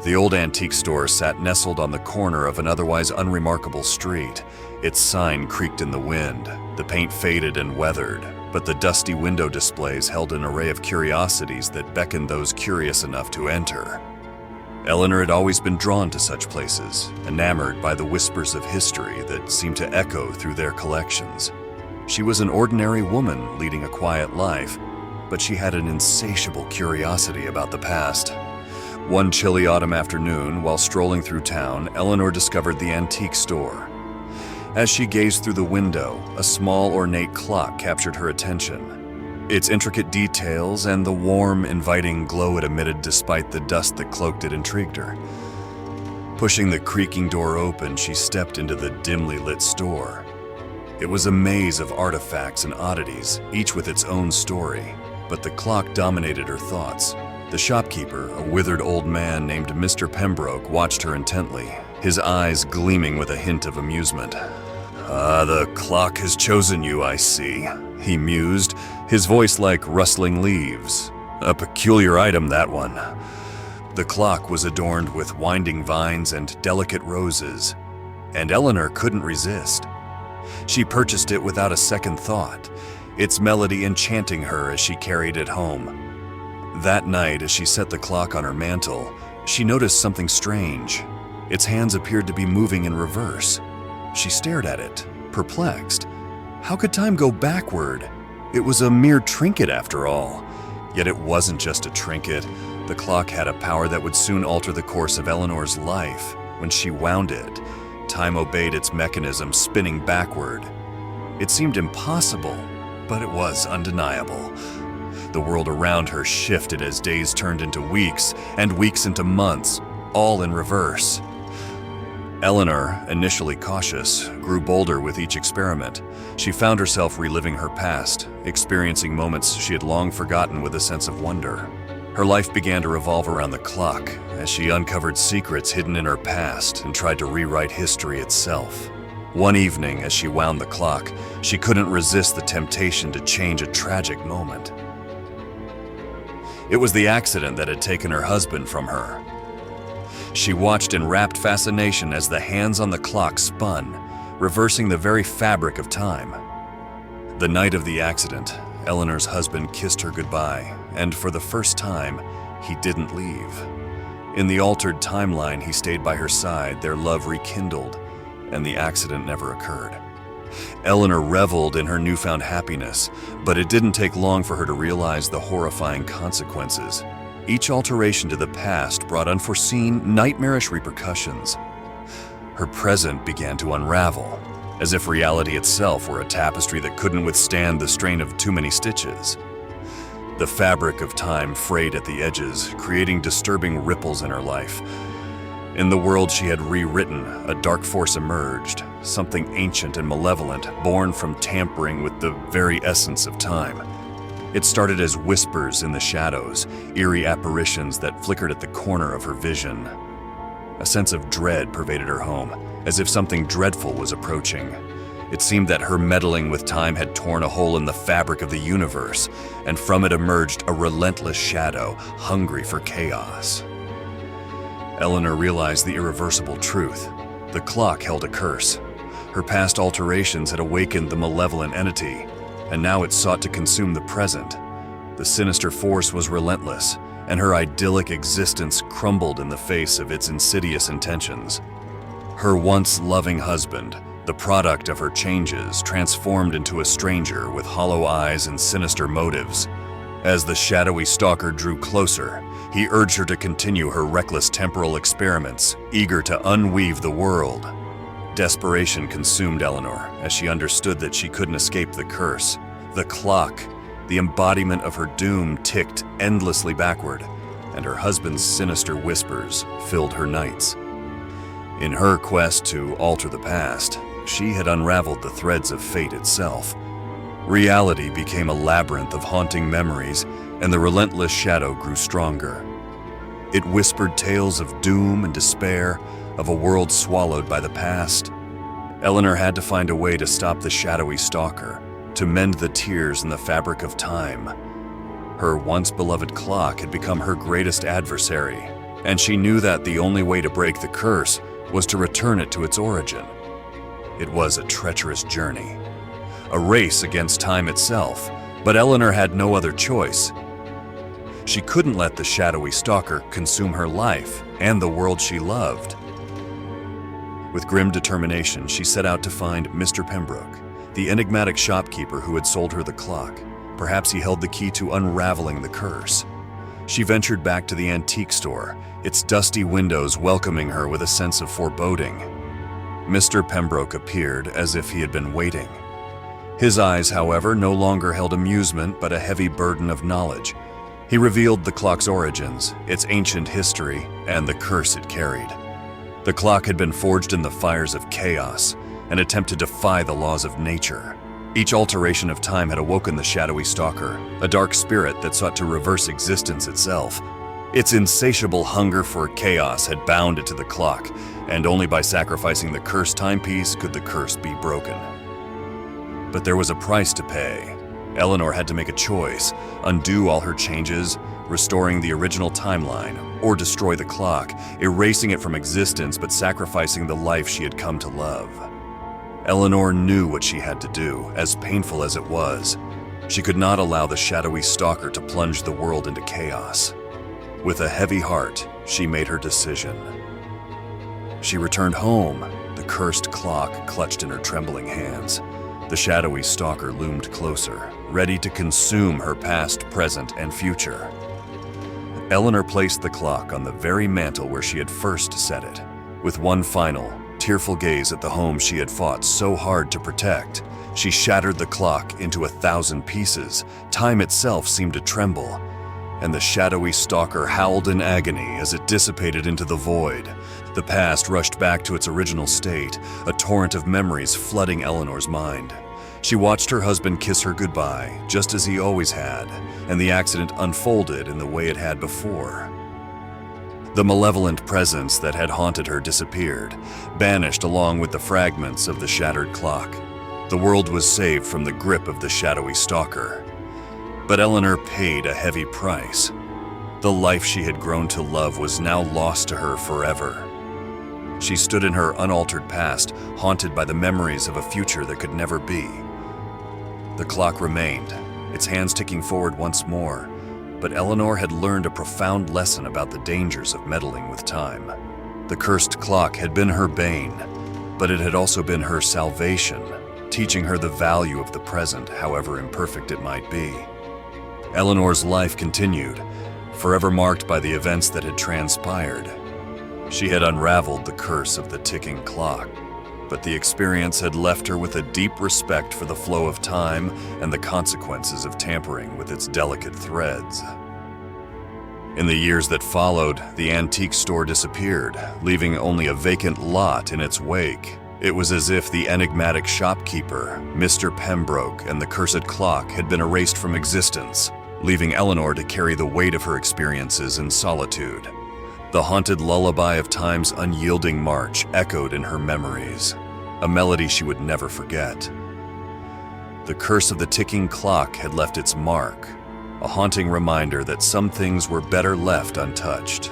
The old antique store sat nestled on the corner of an otherwise unremarkable street. Its sign creaked in the wind, the paint faded and weathered, but the dusty window displays held an array of curiosities that beckoned those curious enough to enter. Eleanor had always been drawn to such places, enamored by the whispers of history that seemed to echo through their collections. She was an ordinary woman leading a quiet life, but she had an insatiable curiosity about the past. One chilly autumn afternoon, while strolling through town, Eleanor discovered the antique store. As she gazed through the window, a small ornate clock captured her attention. Its intricate details and the warm, inviting glow it emitted despite the dust that cloaked it intrigued her. Pushing the creaking door open, she stepped into the dimly lit store. It was a maze of artifacts and oddities, each with its own story, but the clock dominated her thoughts. The shopkeeper, a withered old man named Mr. Pembroke, watched her intently, his eyes gleaming with a hint of amusement. "Ah, the clock has chosen you, I see," he mused, his voice like rustling leaves. "A peculiar item, that one." The clock was adorned with winding vines and delicate roses, and Eleanor couldn't resist. She purchased it without a second thought, its melody enchanting her as she carried it home. That night, as she set the clock on her mantle, she noticed something strange. Its hands appeared to be moving in reverse. She stared at it, perplexed. How could time go backward? It was a mere trinket after all. Yet it wasn't just a trinket. The clock had a power that would soon alter the course of Eleanor's life. When she wound it, time obeyed its mechanism, spinning backward. It seemed impossible, but it was undeniable. The world around her shifted as days turned into weeks, and weeks into months, all in reverse. Eleanor, initially cautious, grew bolder with each experiment. She found herself reliving her past, experiencing moments she had long forgotten with a sense of wonder. Her life began to revolve around the clock as she uncovered secrets hidden in her past and tried to rewrite history itself. One evening, as she wound the clock, she couldn't resist the temptation to change a tragic moment. It was the accident that had taken her husband from her. She watched in rapt fascination as the hands on the clock spun, reversing the very fabric of time. The night of the accident, Eleanor's husband kissed her goodbye, and for the first time, he didn't leave. In the altered timeline, he stayed by her side, their love rekindled, and the accident never occurred. Eleanor reveled in her newfound happiness, but it didn't take long for her to realize the horrifying consequences. Each alteration to the past brought unforeseen, nightmarish repercussions. Her present began to unravel, as if reality itself were a tapestry that couldn't withstand the strain of too many stitches. The fabric of time frayed at the edges, creating disturbing ripples in her life. In the world she had rewritten, a dark force emerged, something ancient and malevolent, born from tampering with the very essence of time. It started as whispers in the shadows, eerie apparitions that flickered at the corner of her vision. A sense of dread pervaded her home, as if something dreadful was approaching. It seemed that her meddling with time had torn a hole in the fabric of the universe, and from it emerged a relentless shadow, hungry for chaos. Eleanor realized the irreversible truth. The clock held a curse. Her past alterations had awakened the malevolent entity, and now it sought to consume the present. The sinister force was relentless, and her idyllic existence crumbled in the face of its insidious intentions. Her once loving husband, the product of her changes, transformed into a stranger with hollow eyes and sinister motives. As the shadowy stalker drew closer, he urged her to continue her reckless temporal experiments, eager to unweave the world. Desperation consumed Eleanor as she understood that she couldn't escape the curse. The clock, the embodiment of her doom, ticked endlessly backward, and her husband's sinister whispers filled her nights. In her quest to alter the past, she had unraveled the threads of fate itself. Reality became a labyrinth of haunting memories, and the relentless shadow grew stronger. It whispered tales of doom and despair, of a world swallowed by the past. Eleanor had to find a way to stop the shadowy stalker, to mend the tears in the fabric of time. Her once beloved clock had become her greatest adversary, and she knew that the only way to break the curse was to return it to its origin. It was a treacherous journey, a race against time itself, but Eleanor had no other choice. She couldn't let the shadowy stalker consume her life and the world she loved. With grim determination, she set out to find Mr. Pembroke, the enigmatic shopkeeper who had sold her the clock. Perhaps he held the key to unraveling the curse. She ventured back to the antique store, its dusty windows welcoming her with a sense of foreboding. Mr. Pembroke appeared as if he had been waiting. His eyes, however, no longer held amusement but a heavy burden of knowledge. He revealed the clock's origins, its ancient history, and the curse it carried. The clock had been forged in the fires of chaos, an attempt to defy the laws of nature. Each alteration of time had awoken the shadowy stalker, a dark spirit that sought to reverse existence itself. Its insatiable hunger for chaos had bound it to the clock, and only by sacrificing the cursed timepiece could the curse be broken. But there was a price to pay. Eleanor had to make a choice: undo all her changes, restoring the original timeline, or destroy the clock, erasing it from existence but sacrificing the life she had come to love. Eleanor knew what she had to do, as painful as it was. She could not allow the shadowy stalker to plunge the world into chaos. With a heavy heart, she made her decision. She returned home, the cursed clock clutched in her trembling hands. The shadowy stalker loomed closer, ready to consume her past, present, and future. Eleanor placed the clock on the very mantel where she had first set it. With one final, tearful gaze at the home she had fought so hard to protect, she shattered the clock into 1,000 pieces. Time itself seemed to tremble, and the shadowy stalker howled in agony as it dissipated into the void. The past rushed back to its original state, a torrent of memories flooding Eleanor's mind. She watched her husband kiss her goodbye, just as he always had, and the accident unfolded in the way it had before. The malevolent presence that had haunted her disappeared, banished along with the fragments of the shattered clock. The world was saved from the grip of the shadowy stalker. But Eleanor paid a heavy price. The life she had grown to love was now lost to her forever. She stood in her unaltered past, haunted by the memories of a future that could never be. The clock remained, its hands ticking forward once more, but Eleanor had learned a profound lesson about the dangers of meddling with time. The cursed clock had been her bane, but it had also been her salvation, teaching her the value of the present, however imperfect it might be. Eleanor's life continued, forever marked by the events that had transpired. She had unraveled the curse of the ticking clock, but the experience had left her with a deep respect for the flow of time and the consequences of tampering with its delicate threads. In the years that followed, the antique store disappeared, leaving only a vacant lot in its wake. It was as if the enigmatic shopkeeper, Mr. Pembroke, and the cursed clock had been erased from existence, leaving Eleanor to carry the weight of her experiences in solitude. The haunted lullaby of time's unyielding march echoed in her memories, a melody she would never forget. The curse of the ticking clock had left its mark, a haunting reminder that some things were better left untouched.